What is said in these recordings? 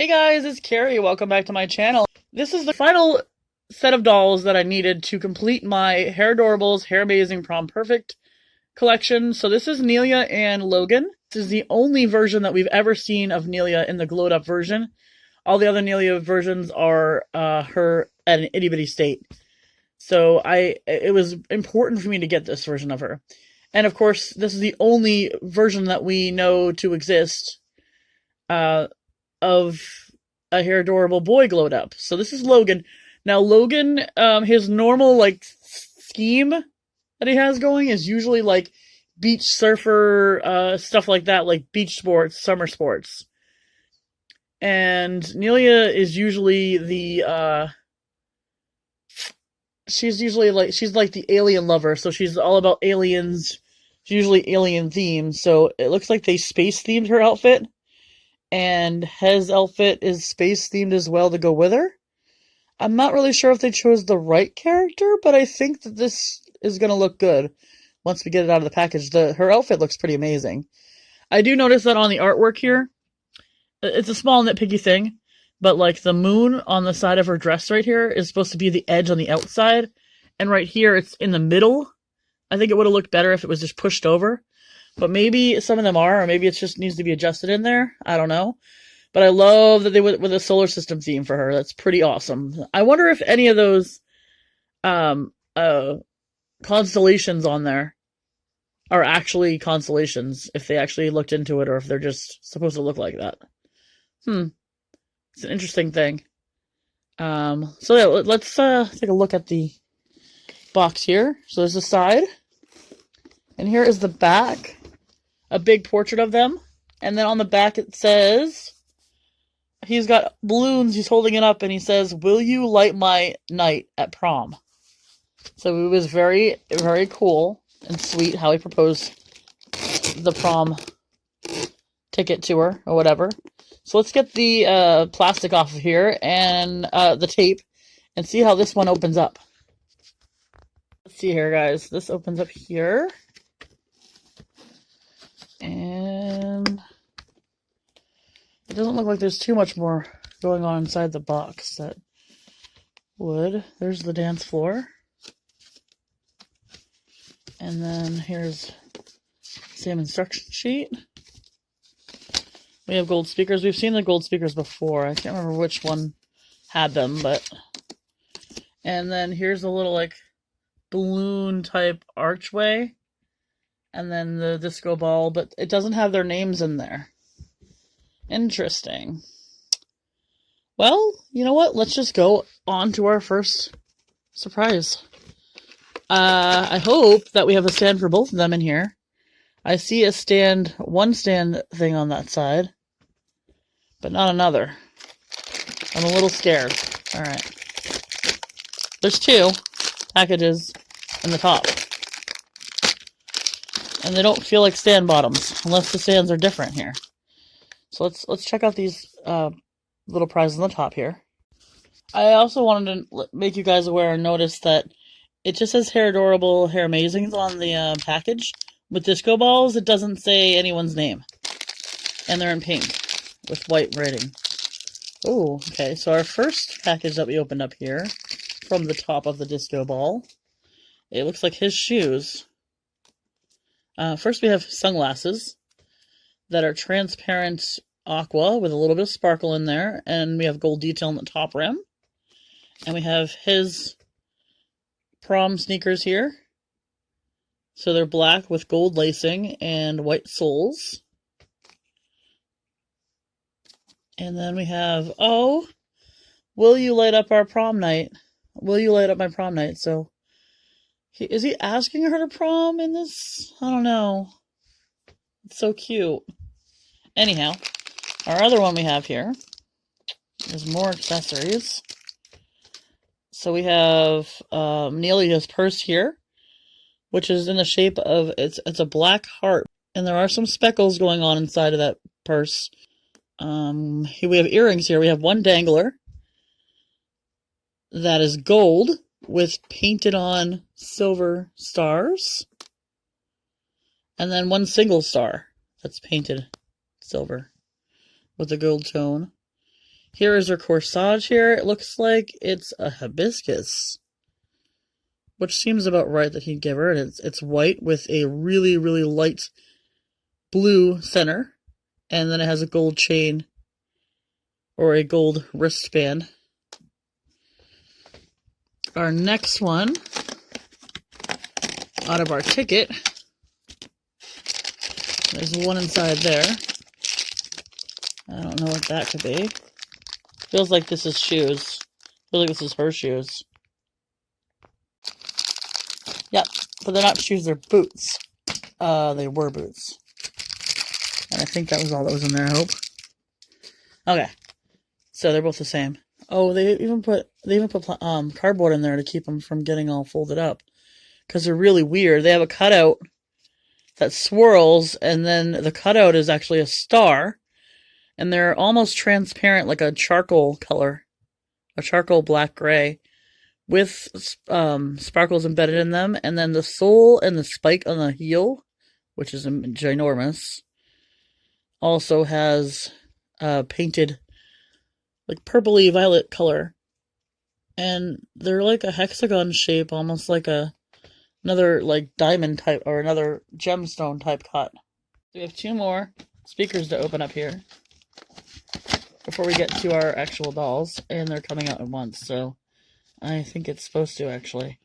Hey guys, it's Carrie. Welcome back to my channel. This is the final set of dolls that I needed to complete my Hairdorables Hairmazing-Prom Perfect collection. So this is Neila and Logan. This is the only version that we've ever seen of Neila in the glowed up version. All the other Neila versions are her at an itty bitty state. So it was important for me to get this version of her. And of course, this is the only version that we know to exist of a Hairdorable boy glowed up. So this is Logan. Now Logan, his normal scheme that he has going is usually like beach surfer, stuff like that, like beach sports, summer sports. And Neila is usually she's like the alien lover, so she's all about aliens. She's usually alien themed, so it looks like they space themed her outfit. And his outfit is space themed as well to go with her. I'm not really sure if they chose the right character, but I think that this is going to look good once we get it out of the package. Her outfit looks pretty amazing. I do notice that on the artwork here, it's a small nitpicky thing, but like the moon on the side of her dress right here is supposed to be the edge on the outside, and right here it's in the middle. I think it would have looked better if it was just pushed over. But maybe some of them are, or maybe it just needs to be adjusted in there. I don't know. But I love that they went with a solar system theme for her. That's pretty awesome. I wonder if any of those constellations on there are actually constellations, if they actually looked into it, or if they're just supposed to look like that. It's an interesting thing. So yeah, let's take a look at the box here. So there's the side. And here is the back. A big portrait of them. And then on the back it says, he's got balloons, he's holding it up, and he says, "Will you light my night at prom?" So it was very, very cool and sweet how he proposed the prom ticket to her, or whatever. So let's get the plastic off of here, and the tape, and see how this one opens up. Let's see here, guys. This opens up here. And it doesn't look like there's too much more going on inside the box that would. There's the dance floor. And then here's the same instruction sheet. We have gold speakers. We've seen the gold speakers before. I can't remember which one had them, but... And then here's a little, like, balloon type archway. And then the disco ball, but it doesn't have their names in there. Interesting. Well, you know what? Let's just go on to our first surprise. I hope that we have a stand for both of them in here. I see a stand, one stand thing on that side, but not another. I'm a little scared. Alright. There's two packages in the top. And they don't feel like stand bottoms, unless the stands are different here. So let's check out these little prizes on the top here. I also wanted to make you guys aware and notice that it just says Hairdorable Hairmazings on the package. With disco balls, it doesn't say anyone's name. And they're in pink with white writing. Oh, okay. So our first package that we opened up here, from the top of the disco ball, it looks like his shoes. First we have sunglasses that are transparent aqua with a little bit of sparkle in there, and we have gold detail in the top rim. And we have his prom sneakers here. So they're black with gold lacing and white soles. And then we have, oh, will you light up our prom night? Will you light up my prom night? So... is he asking her to prom in this? I don't know. It's so cute. Anyhow, our other one we have here is more accessories. So we have Neila's purse here, which is in the shape of, it's a black heart. And there are some speckles going on inside of that purse. Here we have earrings here. We have one dangler that is gold, with painted on silver stars. And then one single star that's painted silver with a gold tone. Here is her corsage here. It looks like it's a hibiscus, which seems about right that he'd give her. And it's white with a really, really light blue center. And then it has a gold chain or a gold wristband. Our next one out of our ticket, there's one inside there. I don't know what that could be. Feels like this is shoes. Feels like this is her shoes. Yep, but they're not shoes, they're boots. They were boots. And I think that was all that was in there, I hope. Okay. So they're both the same. Oh, they even put cardboard in there to keep them from getting all folded up. Because they're really weird. They have a cutout that swirls, and then the cutout is actually a star. And they're almost transparent, like a charcoal color. A charcoal black-gray. With sparkles embedded in them. And then the sole and the spike on the heel, which is ginormous, also has painted like purpley violet color. And they're like a hexagon shape, almost like another like diamond type or another gemstone type cut. We have two more speakers to open up here before we get to our actual dolls, and they're coming out at once, so I think it's supposed to actually.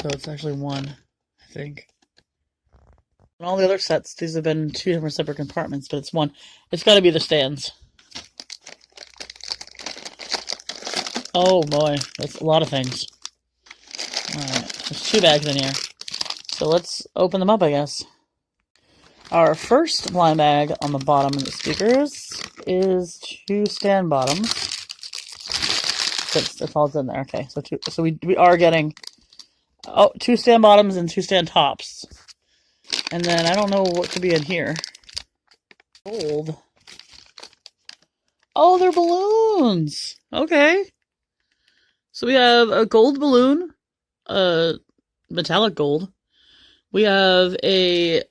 So it's actually one, I think. And all the other sets, these have been two different separate compartments, but it's one. It's got to be the stands. Oh boy, that's a lot of things. Alright, there's two bags in here. So let's open them up, I guess. Our first blind bag on the bottom of the speakers is two stand bottoms. That's all that's in there. Okay, so we are getting two stand bottoms and two stand tops. And then I don't know what could be in here. Gold. Oh, they're balloons! Okay. So we have a gold balloon, metallic gold. We have a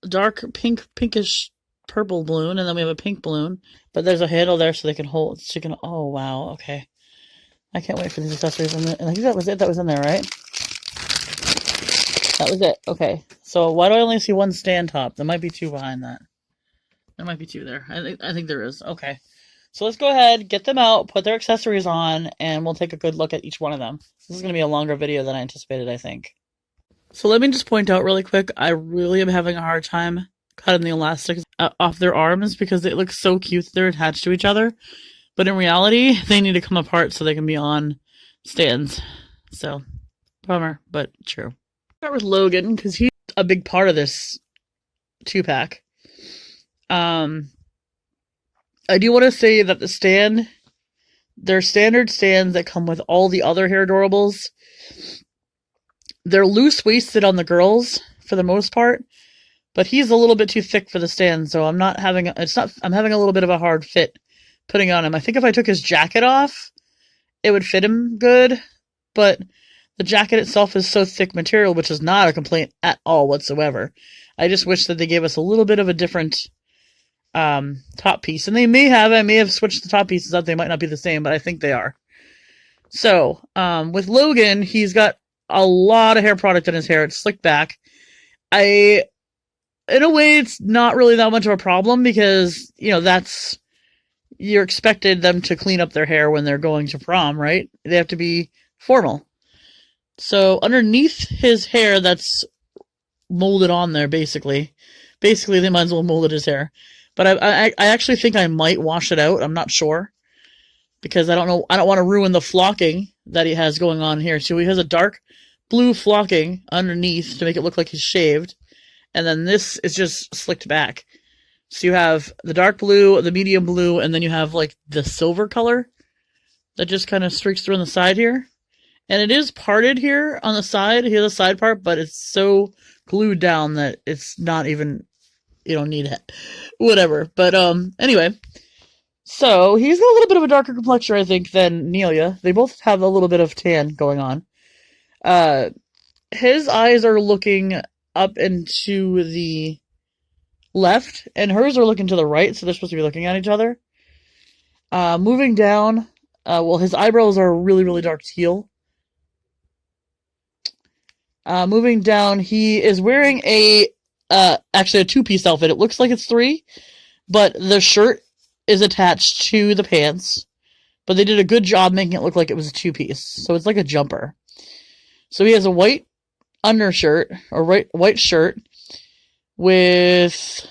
dark pinkish purple balloon, and then we have a pink balloon. But there's a handle there so they can hold. So you can. Oh wow, okay. I can't wait for these accessories. And I think that was it. That was in there, right? That was it. Okay. So why do I only see one stand top? There might be two behind that. There might be two there. I think there is. Okay. So let's go ahead, get them out, put their accessories on, and we'll take a good look at each one of them. This is going to be a longer video than I anticipated, I think. So let me just point out really quick, I really am having a hard time cutting the elastics off their arms because they look so cute that they're attached to each other. But in reality, they need to come apart so they can be on stands. So, bummer, but true. Start with Logan, because he's a big part of this 2-pack. I do want to say that the stand, they're standard stands that come with all the other Hairdorables. They're loose-waisted on the girls, for the most part, but he's a little bit too thick for the stand, so I'm having a little bit of a hard fit putting on him. I think if I took his jacket off, it would fit him good, but the jacket itself is so thick material, which is not a complaint at all whatsoever. I just wish that they gave us a little bit of a different top piece, and I may have switched the top pieces up. They might not be the same, but I think they are. So, with Logan, he's got a lot of hair product in his hair. It's slicked back. In a way, it's not really that much of a problem because, you're expected them to clean up their hair when they're going to prom, right? They have to be formal. So, underneath his hair that's molded on there, basically they might as well molded his hair. But I actually think I might wash it out. I'm not sure. Because I don't know. I don't want to ruin the flocking that he has going on here. So he has a dark blue flocking underneath to make it look like he's shaved. And then this is just slicked back. So you have the dark blue, the medium blue, and then you have like the silver color that just kind of streaks through on the side here. And it is parted here on the side. He has a side part, but it's so glued down that it's not even... You don't need it. Whatever. But, anyway. So, he's got a little bit of a darker complexion, I think, than Neila. They both have a little bit of tan going on. His eyes are looking up and to the left, and hers are looking to the right, so they're supposed to be looking at each other. Moving down, well, his eyebrows are really, really dark teal. Moving down, he is wearing actually a two-piece outfit. It looks like it's three, but the shirt is attached to the pants. But they did a good job making it look like it was a two-piece. So it's like a jumper. So he has a white undershirt, or white shirt, with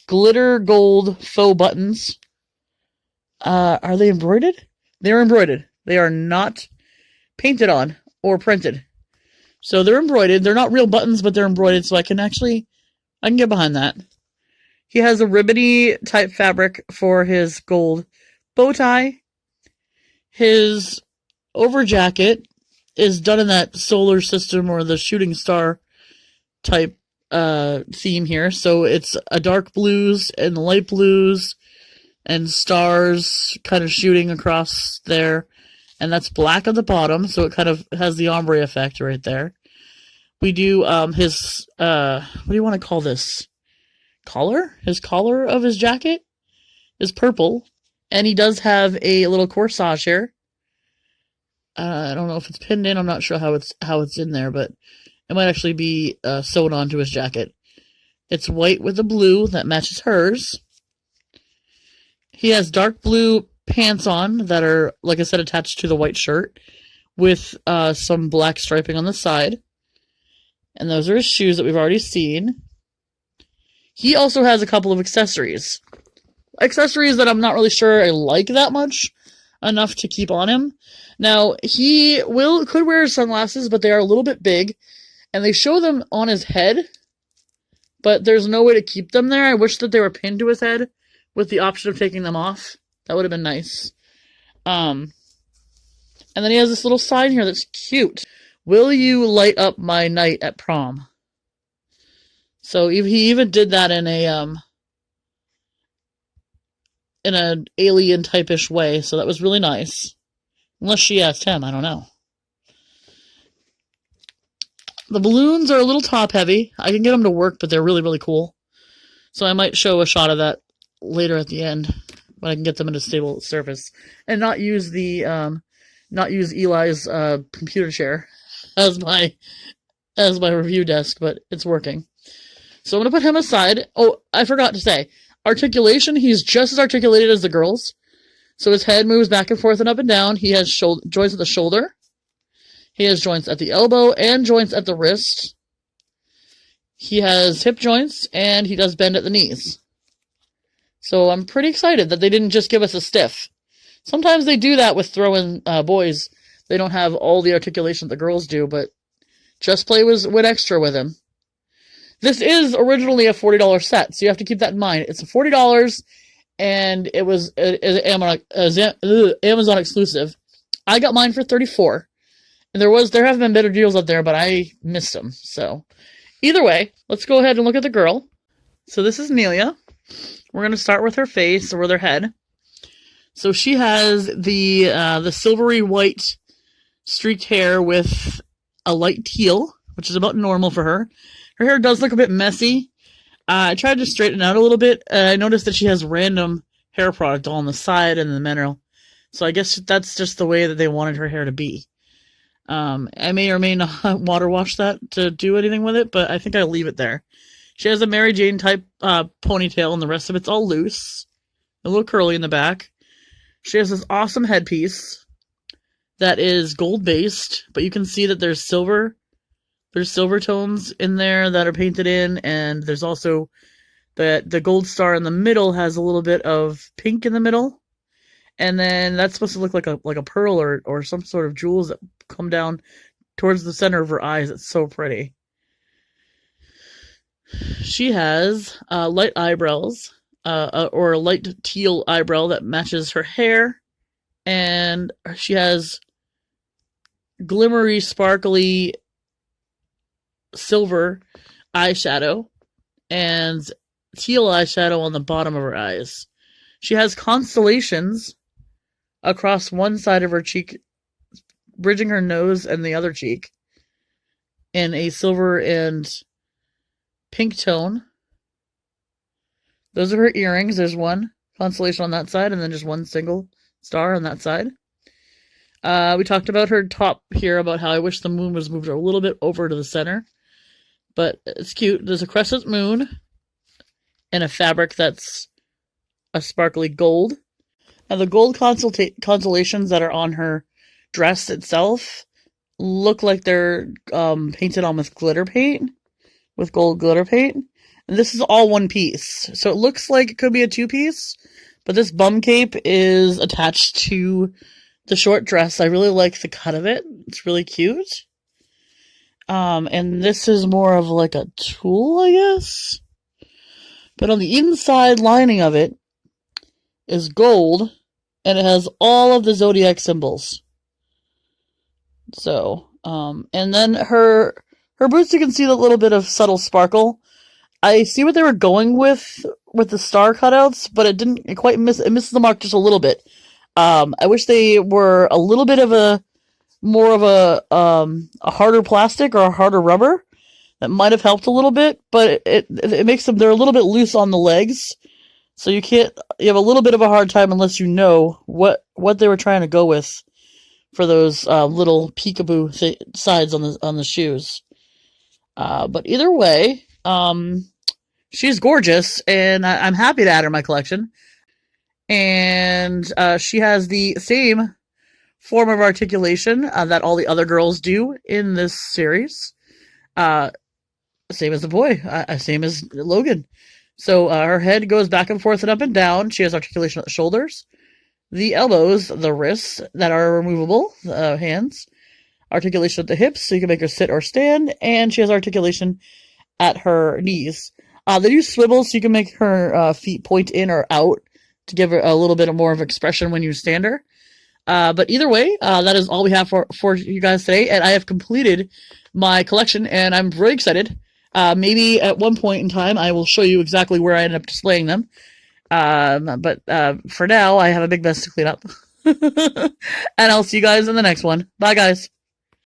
glitter gold faux buttons. Are they embroidered? They're embroidered. They are not painted on or printed. So they're embroidered. They're not real buttons, but they're embroidered, so I can get behind that. He has a ribbony type fabric for his gold bow tie. His over jacket is done in that solar system or the shooting star type theme here. So it's a dark blues and light blues and stars kind of shooting across there. And that's black at the bottom, so it kind of has the ombre effect right there. We do his, what do you want to call this? Collar? His collar of his jacket is purple. And he does have a little corsage here. I don't know if it's pinned in. I'm not sure how it's in there, but it might actually be sewn onto his jacket. It's white with a blue that matches hers. He has dark blue pants on that are, like I said, attached to the white shirt with some black striping on the side. And those are his shoes that we've already seen. He also has a couple of accessories. Accessories that I'm not really sure I like that much enough to keep on him. Now, he could wear sunglasses, but they are a little bit big. And they show them on his head, but there's no way to keep them there. I wish that they were pinned to his head with the option of taking them off. That would have been nice. And then he has this little sign here that's cute. Will you light up my night at prom? So he even did that in an alien type-ish way, so that was really nice. Unless she asked him, I don't know. The balloons are a little top-heavy. I can get them to work, but they're really, really cool. So I might show a shot of that later at the end, but I can get them in a stable surface and not use Eli's computer chair as my review desk, but it's working. So I'm gonna put him aside. Oh, I forgot to say, articulation. He's just as articulated as the girls. So his head moves back and forth and up and down. He has joints at the shoulder. He has joints at the elbow and joints at the wrist. He has hip joints and he does bend at the knees. So I'm pretty excited that they didn't just give us a stiff. Sometimes they do that with throw-in boys. They don't have all the articulation that the girls do, but Just Play went extra with him. This is originally a $40 set, so you have to keep that in mind. It's $40, and it was Amazon exclusive. I got mine for $34, and there have been better deals out there, but I missed them. So, either way, let's go ahead and look at the girl. So this is Neila. We're going to start with her face, or with her head. So she has the silvery white streaked hair with a light teal, which is about normal for her. Her hair does look a bit messy. I tried to straighten it out a little bit. I noticed that she has random hair product all on the side and in the middle. So I guess that's just the way that they wanted her hair to be. I may or may not water wash that to do anything with it, but I think I'll leave it there. She has a Mary Jane type ponytail, and the rest of it's all loose. A little curly in the back. She has this awesome headpiece that is gold based, but you can see that there's silver tones in there that are painted in, and there's also the gold star in the middle has a little bit of pink in the middle, and then that's supposed to look like a pearl or some sort of jewels that come down towards the center of her eyes. It's so pretty. She has light eyebrows, or a light teal eyebrow that matches her hair, and she has glimmery, sparkly silver eyeshadow and teal eyeshadow on the bottom of her eyes. She has constellations across one side of her cheek, bridging her nose and the other cheek in a silver and pink tone. Those are her earrings. There's one constellation on that side, and then just one single star on that side. We talked about her top here, about how I wish the moon was moved a little bit over to the center. But it's cute. There's a crescent moon in a fabric that's a sparkly gold. And the gold constellations that are on her dress itself look like they're painted on with glitter paint, with gold glitter paint. And this is all one piece. So it looks like it could be a two-piece, but this bum cape is attached to the short dress. I really like the cut of it. It's really cute. And this is more of like a tulle, I guess. But on the inside lining of it is gold, and it has all of the zodiac symbols. So, and then her boots, you can see the little bit of subtle sparkle. I see what they were going with the star cutouts, but it quite misses the mark just a little bit. I wish they were a little bit of a more of a harder plastic or a harder rubber. That might have helped a little bit, but it makes them, they're a little bit loose on the legs, so you have a little bit of a hard time unless you know what they were trying to go with for those little peekaboo sides on the shoes. But either way, she's gorgeous, and I'm happy to add her in my collection. And she has the same form of articulation that all the other girls do in this series. Same as the boy, same as Logan. So her head goes back and forth and up and down. She has articulation at the shoulders, the elbows, the wrists that are removable, the hands, articulation at the hips, so you can make her sit or stand, and she has articulation at her knees. They do swivels, so you can make her feet point in or out to give her a little bit more of expression when you stand her. But either way, that is all we have for you guys today, and I have completed my collection, and I'm really excited. Maybe at one point in time, I will show you exactly where I ended up displaying them. But for now, I have a big mess to clean up. And I'll see you guys in the next one. Bye, guys.